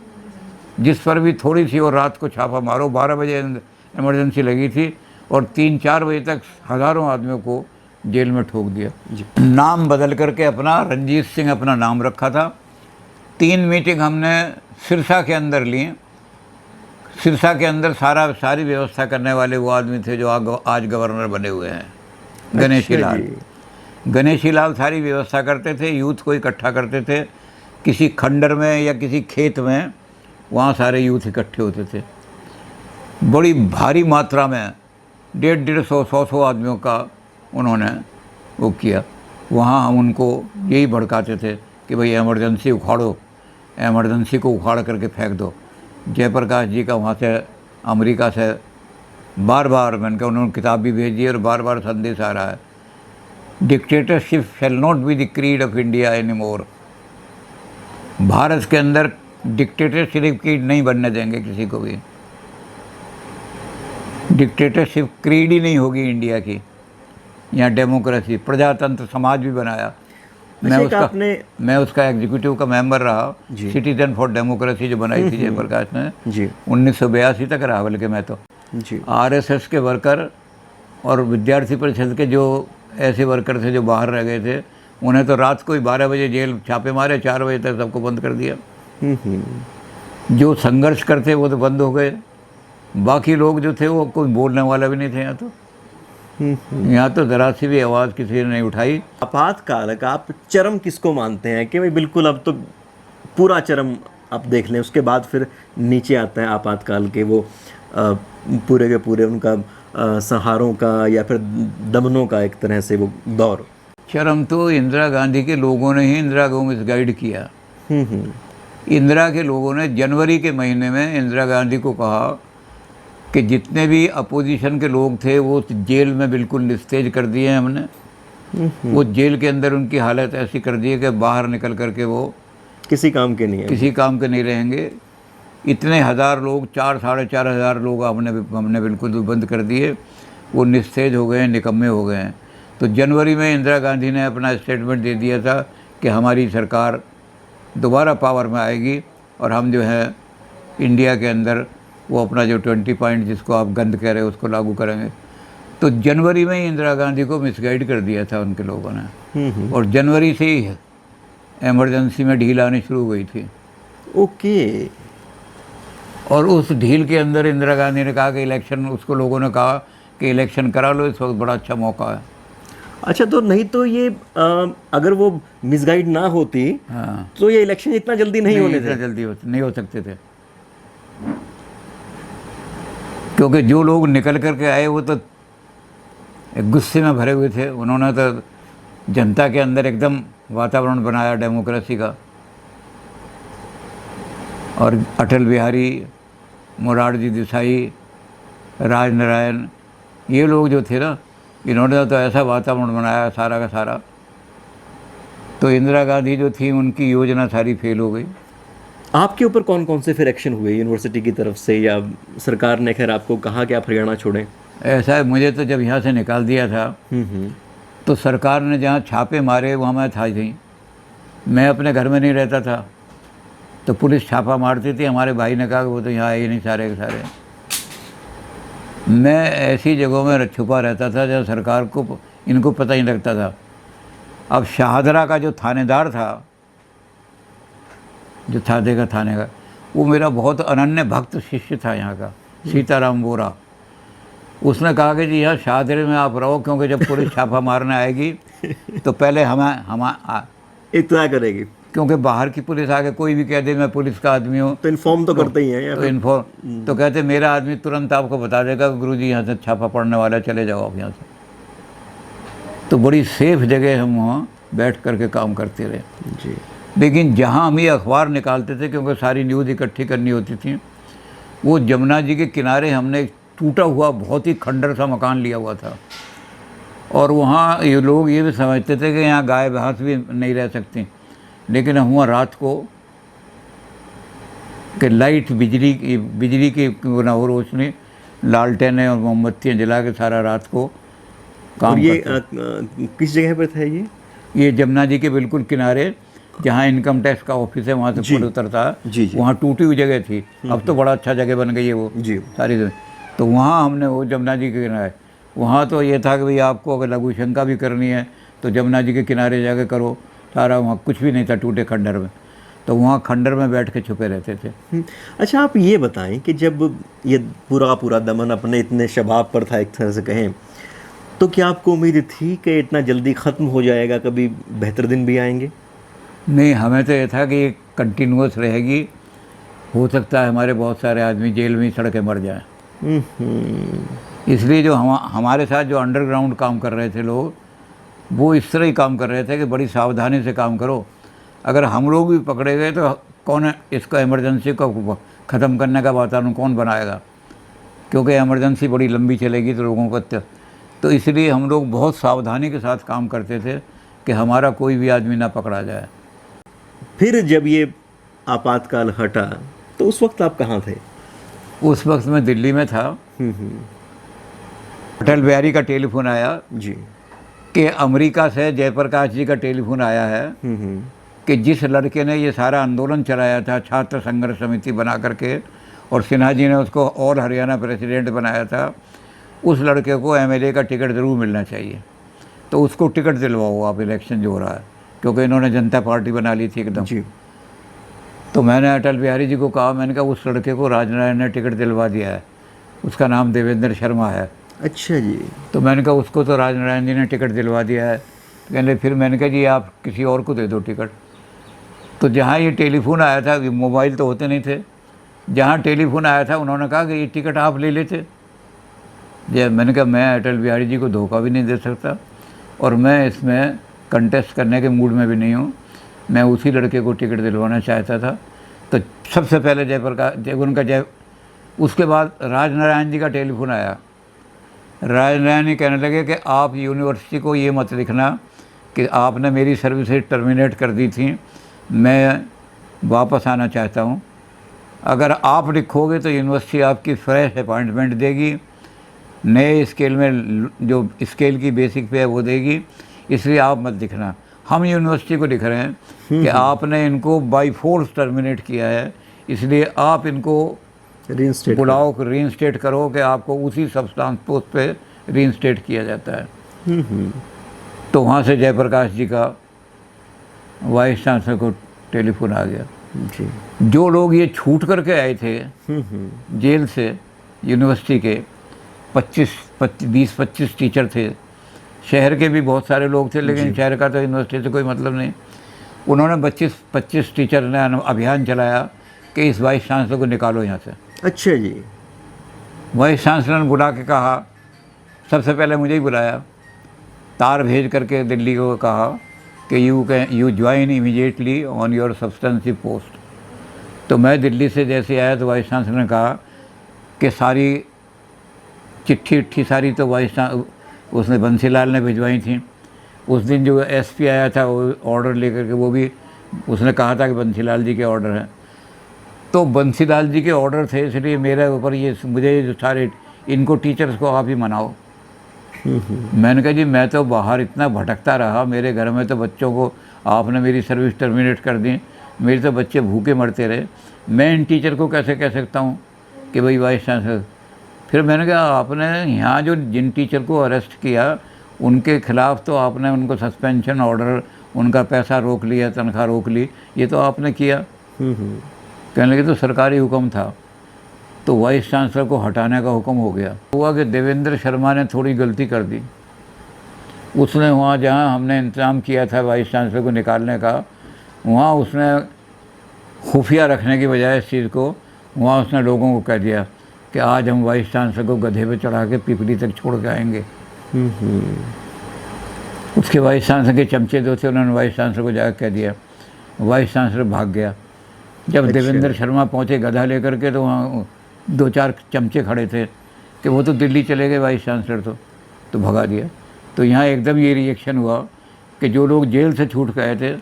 जिस पर भी थोड़ी सी और रात को छापा मारो, 12 बजे इमरजेंसी लगी थी और 3-4 बजे तक हज़ारों आदमियों को जेल में ठोक दिया। नाम बदल करके अपना रंजीत सिंह अपना नाम रखा था। 3 मीटिंग हमने सिरसा के अंदर लिए। सिरसा के अंदर सारी व्यवस्था करने वाले वो आदमी थे जो आज गवर्नर बने हुए हैं, गणेशी लाल। गणेशी लाल सारी व्यवस्था करते थे, यूथ को इकट्ठा करते थे। किसी खंडर में या किसी खेत में वहाँ सारे यूथ इकट्ठे होते थे। बड़ी भारी मात्रा में 150-100 आदमियों का उन्होंने वो किया। वहाँ हम उनको यही भड़काते थे कि भाई एमरजेंसी उखाड़ो, एमरजेंसी को उखाड़ करके फेंक दो। जयप्रकाश जी का वहाँ से अमेरिका से बार बार मैंने कहा, उन्होंने किताब भी भेजी और बार बार संदेश आ रहा है, dictatorship shall not be the creed of India any more. Bharat के अंदर डिक्टेटरशिप की नहीं बनने देंगे किसी को भी। डिक्टेटरशिप क्रीड ही नहीं होगी इंडिया की। यहाँ डेमोक्रेसी, प्रजातंत्र समाज भी बनाया। मैं उसका एग्जीक्यूटिव का मेंबर रहा। सिटीजन फॉर डेमोक्रेसी जो बनाई थी जयप्रकाश ने, 1982 तक रहा। बल्कि मैं तो आरएसएस के वर्कर और विद्यार्थी परिषद के जो ऐसे वर्कर थे जो बाहर रह गए थे, उन्हें तो रात को ही 12 बजे जेल छापे मारे, 4 बजे तक सबको बंद कर दिया। जो संघर्ष करते वो तो बंद हो गए, बाकी लोग जो थे वो कोई बोलने वाला भी नहीं थे। यहाँ तो ज़रा सी भी आवाज़ किसी ने नहीं उठाई। आपातकाल का आप चरम किसको मानते हैं कि भाई बिल्कुल अब तो पूरा चरम आप देख लें, उसके बाद फिर नीचे आता है आपातकाल के वो पूरे के पूरे उनका संहारों का या फिर दमनों का एक तरह से वो दौर? चरम तो इंदिरा गांधी के लोगों ने ही इंदिरा को मिसगाइड किया। इंदिरा के लोगों ने जनवरी के महीने में इंदिरा गांधी को कहा कि जितने भी अपोजिशन के लोग थे वो जेल में बिल्कुल निस्तेज कर दिए हैं हमने। वो जेल के अंदर उनकी हालत ऐसी कर दी है कि बाहर निकल करके वो किसी काम के नहीं रहेंगे। इतने हज़ार लोग, 4-4.5 हज़ार लोग हमने बिल्कुल बंद कर दिए। वो निस्तेज हो गए हैं, निकम्मे हो गए हैं। तो जनवरी में इंदिरा गांधी ने अपना स्टेटमेंट दे दिया था कि हमारी सरकार दोबारा पावर में आएगी और हम जो है इंडिया के अंदर वो अपना जो 20 पॉइंट जिसको आप गंद कह रहे हो उसको लागू करेंगे। तो जनवरी में ही इंदिरा गांधी को मिसगाइड कर दिया था उनके लोगों ने, और जनवरी से ही इमरजेंसी में ढील आनी शुरू हुई थी। ओके। और उस ढील के अंदर इंदिरा गांधी ने कहा कि इलेक्शन, उसको लोगों ने कहा कि इलेक्शन करा लो, इस वक्त बड़ा अच्छा मौका है। अच्छा, तो नहीं तो ये अगर वो मिसगाइड ना होती, हाँ, तो ये इलेक्शन इतना जल्दी नहीं होने थे। इतना जल्दी नहीं हो सकते थे, क्योंकि जो लोग निकल करके आए वो तो गुस्से में भरे हुए थे। उन्होंने तो जनता के अंदर एकदम वातावरण बनाया डेमोक्रेसी का। और अटल बिहारी, मोरारजी देसाई, राज नारायण, ये लोग जो थे ना, इन्होंने तो ऐसा वातावरण बनाया सारा का सारा। तो इंदिरा गांधी जो थी उनकी योजना सारी फेल हो गई। आपके ऊपर कौन कौन से फिर एक्शन हुए यूनिवर्सिटी की तरफ से, या सरकार ने खैर आपको कहा कि आप हरियाणा छोड़ें? ऐसा है, मुझे तो जब यहाँ से निकाल दिया था तो सरकार ने जहाँ छापे मारे वहाँ मैं था ही। मैं अपने घर में नहीं रहता था, तो पुलिस छापा मारती थी। हमारे भाई ने कहा कि वो तो यहाँ आए ही नहीं सारे के सारे। मैं ऐसी जगहों में छुपा रहता था जहाँ सरकार को इनको पता ही लगता था। अब शाहदरा का जो थानेदार था, जो थाने का, वो मेरा बहुत अनन्य भक्त शिष्य था यहाँ का, सीताराम बोरा। उसने कहा कि जी यहाँ शाहदरे में आप रहो, क्योंकि जब पुलिस छापा मारने आएगी तो पहले हम इतना करेगी, क्योंकि बाहर की पुलिस आके कोई भी कह दे मैं पुलिस का आदमी हूँ तो इन्फॉर्म तो करते ही हैं। तो इन्फॉर्म तो कहते मेरा आदमी तुरंत आपको बता देगा गुरुजी यहाँ से छापा पड़ने वाला है, चले जाओ आप यहाँ से। तो बड़ी सेफ जगह हम वहाँ बैठ करके काम करते रहे जी। लेकिन जहाँ हम ये अखबार निकालते थे, क्योंकि सारी न्यूज़ इकट्ठी करनी होती थी, वो जमुना जी के किनारे हमने टूटा हुआ बहुत ही खंडर सा मकान लिया हुआ था। और वहाँ ये लोग ये भी समझते थे कि यहाँ गाय भैंस भी नहीं रह सकती, लेकिन हुआ रात को कि लाइट बिजली की ना हो रोशनी, लालटेनें और मोमबत्तियाँ जला के सारा रात को काम और ये करते। किस जगह पर था ये जमुना जी के बिल्कुल किनारे, जहाँ इनकम टैक्स का ऑफिस है, वहाँ से जी। पुल उतरता है, जी, जी। वहाँ टूटी हुई जगह थी, अब तो बड़ा अच्छा जगह बन गई है वो जी। सारी जगह। तो वहाँ हमने वो जमुना जी के किनारे, वहाँ तो ये था कि भाई आपको अगर लघु शंका भी करनी है तो जमुना जी के किनारे जाके करो, सारा वहाँ कुछ भी नहीं था टूटे खंडर में, तो वहाँ खंडर में बैठ के छुपे रहते थे। अच्छा, आप ये बताएं कि जब ये पूरा दमन अपने इतने शबाब पर था एक तरह से कहें, तो क्या आपको उम्मीद थी कि इतना जल्दी ख़त्म हो जाएगा, कभी बेहतर दिन भी आएंगे? नहीं, हमें तो ये था कि ये कंटिन्यूस रहेगी, हो सकता है हमारे बहुत सारे आदमी जेल में ही सड़ के मर जाएं। इसलिए जो हमारे साथ जो अंडरग्राउंड काम कर रहे थे लोग, वो इस तरह ही काम कर रहे थे कि बड़ी सावधानी से काम करो, अगर हम लोग भी पकड़े गए तो कौन इसका इमरजेंसी को ख़त्म करने का वातावरण कौन बनाएगा, क्योंकि इमरजेंसी बड़ी लंबी चलेगी तो लोगों को तो इसलिए हम लोग बहुत सावधानी के साथ काम करते थे कि हमारा कोई भी आदमी ना पकड़ा जाए। फिर जब ये आपातकाल हटा तो उस वक्त आप कहाँ थे? उस वक्त मैं दिल्ली में था। अटल बिहारी का टेलीफोन आया जी। कि अमेरिका से जयप्रकाश जी का टेलीफोन आया है कि जिस लड़के ने ये सारा आंदोलन चलाया था, छात्र संघर्ष समिति बना करके, और सिन्हा जी ने उसको और हरियाणा प्रेसिडेंट बनाया था, उस लड़के को एमएलए का टिकट ज़रूर मिलना चाहिए, तो उसको टिकट दिलवाओ आप, इलेक्शन जो हो रहा है, क्योंकि इन्होंने जनता पार्टी बना ली थी एकदम। जी। तो मैंने अटल बिहारी जी को कहा, मैंने कहा उस लड़के को राजनारायण ने टिकट दिलवा दिया है, उसका नाम देवेंद्र शर्मा है। अच्छा जी। तो मैंने कहा उसको तो राजनारायण जी ने टिकट दिलवा दिया है। कहने फिर मैंने कहा जी आप किसी और को दे दो टिकट। तो जहाँ ये टेलीफोन आया था, मोबाइल तो होते नहीं थे, जहाँ टेलीफोन आया था उन्होंने कहा कि ये टिकट आप ले लेते। जब मैंने कहा मैं अटल बिहारी जी को धोखा भी नहीं दे सकता, और मैं इसमें कंटेस्ट करने के मूड में भी नहीं हूँ, मैं उसी लड़के को टिकट दिलवाना चाहता था। तो सबसे पहले जयप्रकाश उसके बाद राजनारायण जी का टेलीफोन आया। राजनारायण जी कहने लगे कि आप यूनिवर्सिटी को ये मत लिखना कि आपने मेरी सर्विसेज टर्मिनेट कर दी थी, मैं वापस आना चाहता हूँ। अगर आप लिखोगे तो यूनिवर्सिटी आपकी फ्रेश अपॉइंटमेंट देगी, नए स्केल में, जो स्केल की बेसिक पे है वो देगी, इसलिए आप मत लिखना। हम यूनिवर्सिटी को लिख रहे हैं कि आपने इनको बाई फोर्स टर्मिनेट किया है, इसलिए आप इनको बुलाओ, रीइंस्टेट करो कि आपको उसी सब्सटेंस पोस्ट पे रीइंस्टेट किया जाता है। तो वहाँ से जयप्रकाश जी का वाइस चांसलर को टेलीफोन आ गया जी। जो लोग ये छूट करके आए थे जेल से, यूनिवर्सिटी के 20-25 टीचर थे, शहर के भी बहुत सारे लोग थे, लेकिन शहर का तो यूनिवर्सिटी से कोई मतलब नहीं। उन्होंने 25 टीचर ने अभियान चलाया कि इस वाइस चांसलर को निकालो यहाँ से। अच्छा जी। वाइस चांसलर ने बुला के कहा, सबसे पहले मुझे ही बुलाया, तार भेज करके दिल्ली को कहा कि you join immediately on your substantive post. तो मैं दिल्ली से जैसे आया तो वाइस चांसलर ने कहा कि सारी चिट्ठी सारी तो उसने बंसीलाल ने भिजवाई थी। उस दिन जो एसपी आया था वो ऑर्डर लेकर के, वो भी उसने कहा था कि बंसीलाल जी के ऑर्डर हैं, तो बंसीलाल जी के ऑर्डर थे, इसलिए मेरे ऊपर मुझे जो सारे इनको टीचर्स को आप ही मनाओ। मैंने कहा जी मैं तो बाहर इतना भटकता रहा, मेरे घर में तो बच्चों को आपने मेरी सर्विस टर्मिनेट कर दी, मेरे तो बच्चे भूखे मरते रहे, मैं इन टीचर को कैसे कह सकता हूँ कि भाई वाइस चांसलर। फिर मैंने कहा आपने यहाँ जो जिन टीचर को अरेस्ट किया उनके खिलाफ तो आपने उनको सस्पेंशन ऑर्डर, उनका पैसा रोक लिया, तनख्वाह रोक ली, ये तो आपने किया। कहने लगे तो सरकारी हुक्म था। तो वाइस चांसलर को हटाने का हुक्म हो गया। हुआ कि देवेंद्र शर्मा ने थोड़ी गलती कर दी, उसने वहाँ जहाँ हमने इंतज़ाम किया था वाइस चांसलर को निकालने का, वहाँ उसने खुफिया रखने की बजाय इस चीज़ को, वहाँ उसने लोगों को कह दिया कि आज हम वाइस चांसलर को गधे पे चढ़ा के पिपली तक छोड़ के आएंगे। उसके वाइस चांसलर के चमचे जो थे उन्होंने वाइस चांसलर को जाकर कह दिया, वाइस चांसलर भाग गया। जब देवेंद्र शर्मा पहुँचे गधा लेकर के, तो वहाँ 2-4 चमचे खड़े थे कि वो तो दिल्ली चले गए वाइस चांसलर, तो भगा दिया। तो यहाँ एकदम ये रिएक्शन हुआ कि जो लोग जेल से छूट गए थे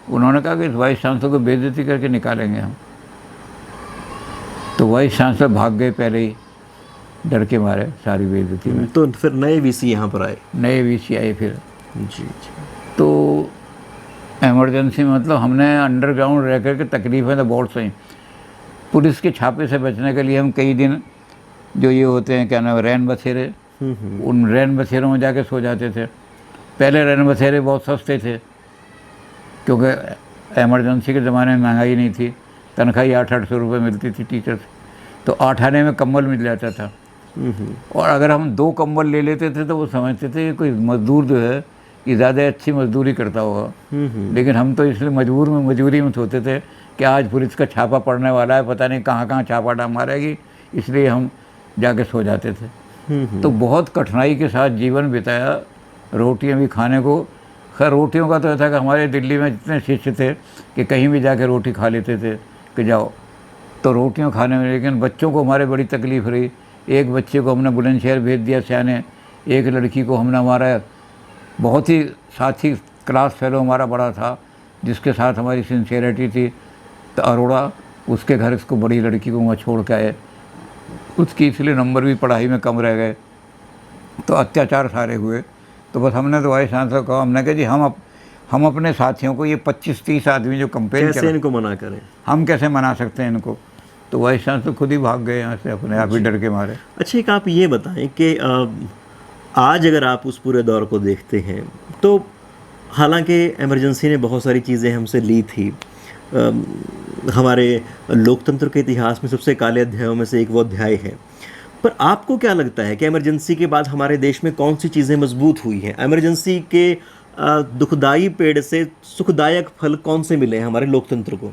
उन्होंने कहा कि इस वाइस चांसलर को बेइज्जती करके निकालेंगे हम। तो वाइस चांसलर भाग गए पहले ही, डर के मारे सारी बेइज्जती में। तो फिर नए वीसी यहाँ पर आए। नए वीसी आए फिर। जी जी। तो इमरजेंसी में मतलब हमने अंडरग्राउंड रह कर के तकलीफ़ें तो बहुत सही। पुलिस के छापे से बचने के लिए हम कई दिन जो ये होते हैं क्या नाम रैन बसेरे, उन रैन बसेरों में जाके सो जाते थे। पहले रैन बसेरे बहुत सस्ते थे क्योंकि इमरजेंसी के ज़माने में महंगाई नहीं थी, तनख्वाही 800-800 रुपये मिलती थी टीचर से, तो 8 आने में कंबल मिल जाता था। और अगर हम 2 कंबल ले लेते थे तो वो समझते थे कि कोई मज़दूर जो है ये ज़्यादा अच्छी मजदूरी करता होगा। लेकिन हम तो इसलिए मजबूरी में सोते थे कि आज पुलिस का छापा पड़ने वाला है, पता नहीं कहाँ कहाँ छापा मारेगी, इसलिए हम जाके सो जाते थे। तो बहुत कठिनाई के साथ जीवन बिताया, रोटियां भी खाने को। खैर रोटियों का तो ऐसा कि हमारे दिल्ली में जितने शिष्य थे कि कहीं भी जाके रोटी खा लेते थे कि जाओ, तो रोटियां खाने में। लेकिन बच्चों को हमारे बड़ी तकलीफ़ रही। एक बच्चे को हमने बुलंदशहर भेज दिया सियाने, एक लड़की को हमने, हमारा बहुत ही साथी क्लास फेलो हमारा बड़ा था जिसके साथ हमारी सिंसियरिटी थी, तो अरोड़ा, उसके घर इसको बड़ी लड़की को वहाँ छोड़ के आए। उसकी इसलिए नंबर भी पढ़ाई में कम रह गए, तो अत्याचार सारे हुए। तो बस हमने तो वाइस चांसलर कहा, हमने कहा जी हम अपने साथियों को, ये 25-30 आदमी जो कंपेन कैसे इनको मना करें, हम कैसे मना सकते हैं इनको। तो वाइस चांसलर खुद ही भाग गए यहाँ से अपने आप ही डर के मारे। अच्छा, एक आप ये बताएं कि आज अगर आप उस पूरे दौर को देखते हैं तो हालांकि इमरजेंसी ने बहुत सारी चीज़ें हमसे ली थी। हमारे लोकतंत्र के इतिहास में सबसे काले अध्यायों में से एक वो अध्याय है, पर आपको क्या लगता है कि इमरजेंसी के बाद हमारे देश में कौन सी चीज़ें मजबूत हुई हैं? इमरजेंसी के दुखदाई पेड़ से सुखदायक फल कौन से मिले हैं हमारे लोकतंत्र को?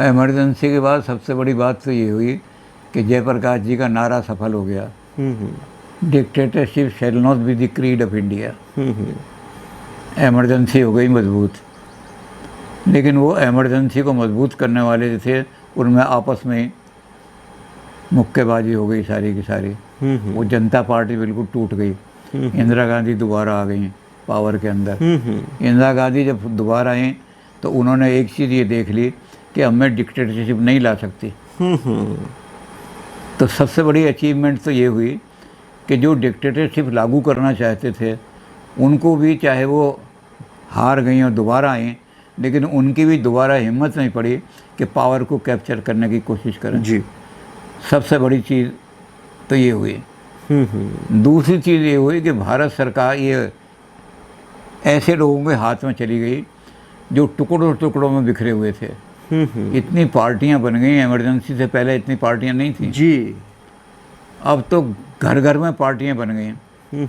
इमरजेंसी के बाद सबसे बड़ी बात तो ये हुई कि जयप्रकाश जी का नारा सफल हो गया, dictatorship shall not be the creed of India. Emergency हो गई मजबूत। लेकिन वो इमरजेंसी को मजबूत करने वाले जो थे उनमें आपस में मुक्केबाजी हो गई सारी की सारी। वो जनता पार्टी बिल्कुल टूट गई। इंदिरा गांधी दोबारा आ गई पावर के अंदर। इंदिरा गांधी जब दोबारा आई तो उन्होंने एक चीज़ ये देख ली कि हमें डिक्टेटरशिप नहीं ला सकती। तो सबसे बड़ी अचीवमेंट तो ये हुई कि जो डिक्टेटरशिप लागू करना चाहते थे उनको भी, चाहे वो हार गई और दोबारा आई, लेकिन उनकी भी दोबारा हिम्मत नहीं पड़ी कि पावर को कैप्चर करने की कोशिश करें। जी, सबसे बड़ी चीज़ तो ये हुई। दूसरी चीज़ ये हुई कि भारत सरकार ये ऐसे लोगों के हाथ में चली गई जो टुकड़ों टुकड़ों में बिखरे हुए थे। इतनी पार्टियां बन गई, इमरजेंसी से पहले इतनी पार्टियां नहीं थी जी। अब तो घर घर में पार्टियां बन गई।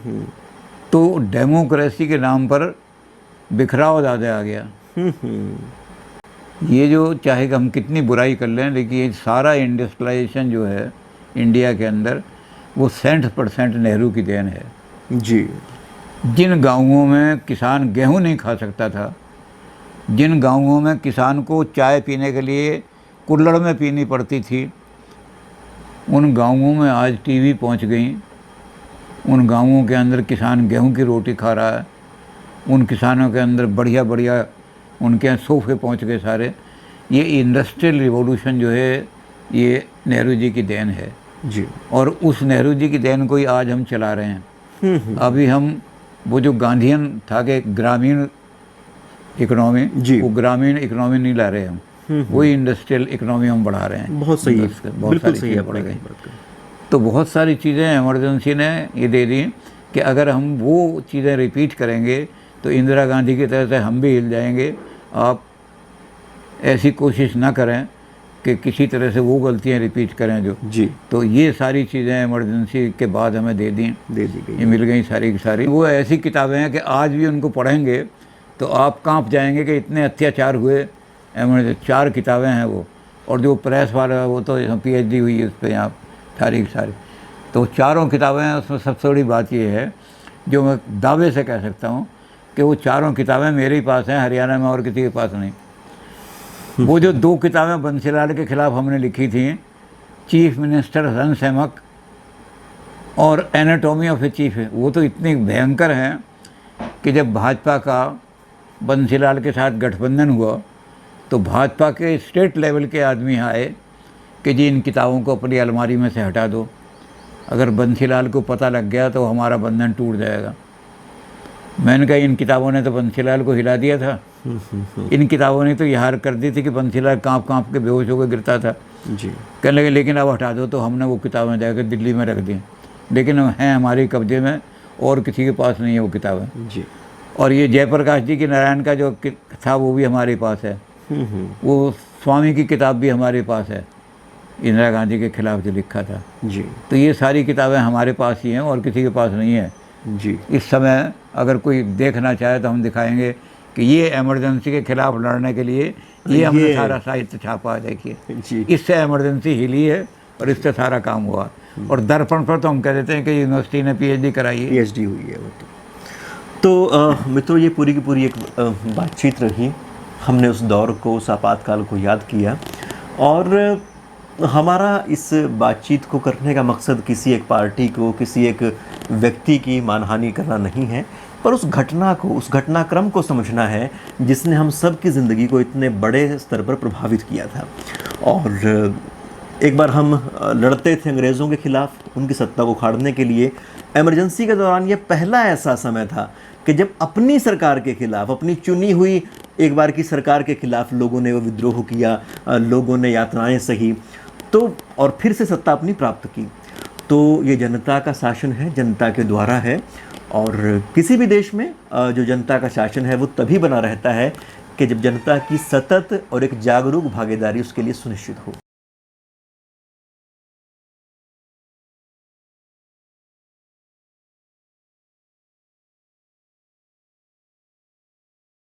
तो डेमोक्रेसी के नाम पर बिखराव ज़्यादा आ गया। ये जो चाहे कि हम कितनी बुराई कर लें, लेकिन ये सारा इंडस्ट्रियलाइजेशन जो है इंडिया के अंदर वो 60% नेहरू की देन है। जी। जिन गाँवों में किसान गेहूं नहीं खा सकता था, जिन गाँवों में किसान को चाय पीने के लिए कुल्हड़ में पीनी पड़ती थी, उन गाँवों में आज टीवी पहुंच गई। उन गाँवों के अंदर किसान गेहूं की रोटी खा रहा है। उन किसानों के अंदर बढ़िया बढ़िया उनके यहाँ सोफे पहुंच गए सारे। ये इंडस्ट्रियल रिवॉल्यूशन जो है ये नेहरू जी की देन है जी। और उस नेहरू जी की देन को ही आज हम चला रहे हैं। अभी हम वो जो गांधीयन था कि ग्रामीण इकोनॉमी, वो ग्रामीण इकोनॉमी नहीं ला रहे हम, वही इंडस्ट्रियल इकोनॉमी हम बढ़ा रहे हैं। बहुत सही है, बहुत सारी चीज़ें बढ़ गई। तो बहुत सारी चीज़ें इमरजेंसी ने ये दे दी कि अगर हम वो चीज़ें रिपीट करेंगे तो इंदिरा गांधी की तरह से हम भी हिल जाएंगे। आप ऐसी कोशिश ना करें कि किसी तरह से वो गलतियां रिपीट करें जो जी। तो ये सारी चीज़ें इमरजेंसी के बाद हमें दे दी गई, ये मिल गई सारी की सारी। वो ऐसी किताबें हैं कि आज भी उनको पढ़ेंगे तो आप कांप जाएंगे कि इतने अत्याचार हुए। 4 किताबें हैं वो, और जो प्रेस वाला है वो तो PhD हुई है उस पर यहाँ सारी की सारी। तो 4 किताबें हैं। उसमें सबसे बड़ी बात ये है जो मैं दावे से कह सकता हूँ कि वो 4 किताबें मेरे ही पास हैं, हरियाणा में और किसी के पास नहीं। वो जो 2 किताबें बंसीलाल के ख़िलाफ़ हमने लिखी थी, चीफ मिनिस्टर रणसेमक और एनाटॉमी ऑफ ए चीफ है, वो तो इतनी भयंकर हैं कि जब भाजपा का बंसीलाल के साथ गठबंधन हुआ तो भाजपा के स्टेट लेवल के आदमी आए कि जी इन किताबों को अपनी अलमारी में से हटा दो, अगर बंसीलाल को पता लग गया तो हमारा बंधन टूट जाएगा। मैंने कहा इन किताबों ने तो बंसीलाल को हिला दिया था, इन किताबों ने तो ये हार कर दी थी कि बंसीलाल कांप कांप के बेहोश होकर गिरता था जी। कहने लगे लेकिन अब हटा दो, तो हमने वो किताबें जाकर दिल्ली में रख दी, लेकिन हैं हमारे कब्जे में और किसी के पास नहीं है वो किताबें जी। और ये जयप्रकाश जी की नारायण का जो था वो भी हमारे पास है, वो स्वामी की किताब भी हमारे पास है, इंदिरा गांधी के खिलाफ जो लिखा था जी। तो ये सारी किताबें हमारे पास ही हैं और किसी के पास नहीं है जी। इस समय। अगर कोई देखना चाहे तो हम दिखाएंगे कि ये इमरजेंसी के खिलाफ लड़ने के लिए ये हमने सारा साहित्य छापा है, देखिए जी। इससे इमरजेंसी हिली है और इससे सारा काम हुआ। और दर्पण पर तो हम कह देते हैं कि यूनिवर्सिटी ने पीएचडी कराई है, पीएचडी हुई है वो तो मित्रों ये पूरी की पूरी एक बातचीत रही। हमने उस दौर को, उस आपातकाल को याद किया और हमारा इस बातचीत को करने का मकसद किसी एक पार्टी को, किसी एक व्यक्ति की मानहानि करना नहीं है, पर उस घटना को, उस घटनाक्रम को समझना है जिसने हम सब की ज़िंदगी को इतने बड़े स्तर पर प्रभावित किया था। और एक बार हम लड़ते थे अंग्रेज़ों के ख़िलाफ़, उनकी सत्ता को उखाड़ने के लिए। इमरजेंसी के दौरान ये पहला ऐसा समय था कि जब अपनी सरकार के ख़िलाफ़, अपनी चुनी हुई एक बार की सरकार के ख़िलाफ़ लोगों ने वो विद्रोह किया, लोगों ने यातनाएं सही, तो और फिर से सत्ता अपनी प्राप्त की। तो ये जनता का शासन है, जनता के द्वारा है और किसी भी देश में जो जनता का शासन है वो तभी बना रहता है कि जब जनता की सतत और एक जागरूक भागीदारी उसके लिए सुनिश्चित हो।